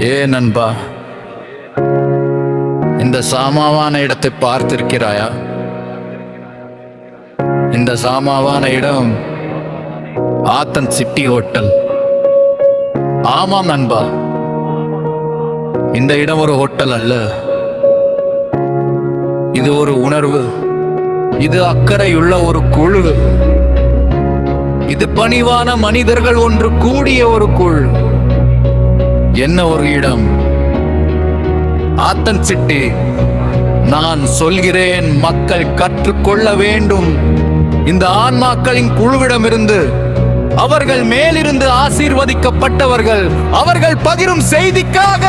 ஏ நண்பா, இந்த சாமாவான இடத்தை பார்த்திருக்கிறாயா? இந்த சாமாவான இடம் ஆத்தன் சிட்டி ஹோட்டல். ஆமாம் நண்பா, இந்த இடம் ஒரு ஹோட்டல் அல்ல, இது ஒரு உணர்வு. இது அக்கறையுள்ள ஒரு குழு. இது பணிவான மனிதர்கள் ஒன்று கூடிய ஒரு குழு. என்ன ஒரு இடம்! ஆத்தன் சிட்டி. நான் சொல்கிறேன், மக்கள் கற்றுக்கொள்ள வேண்டும். இந்த ஆன்மாக்களின் குழுவிடமிருந்து, அவர்கள் மேலிருந்து ஆசீர்வதிக்கப்பட்டவர்கள், அவர்கள் பகிரும் செய்திக்காக.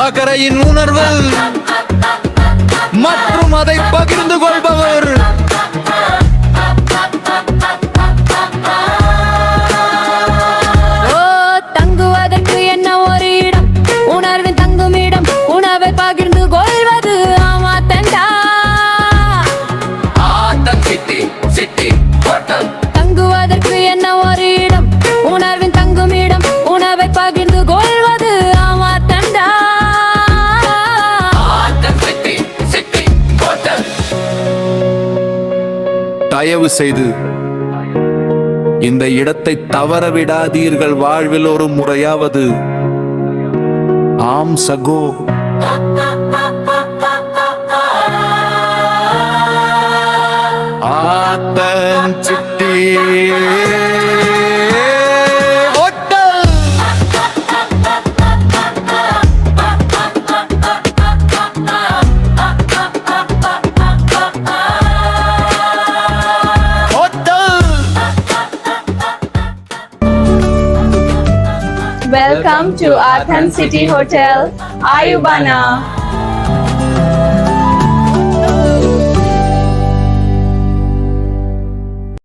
அக்கறையின் உணர்வு மற்றும் அதை பகிர்ந்து கொள்பவர். தங்குவதற்கு என்ன ஒரு இடம், உணர்வின் தங்குமிடம், உணவை பகிர்ந்து கொள்வது ஆமாத்தண்டா. தங்குவதற்கு என்ன ஒரு இடம், உணர்வின் தங்குமிடம், உணவை பகிர்ந்து கொள்வது ஆமாத்தண்டா. தயவு செய்து இந்த இடத்தை தவற விடாதீர்கள். வாழ்வில் ஒரு முறையாவது. ஆம் சகோ. Athens city hotel. Welcome to Athens City Hotel, Ayubana.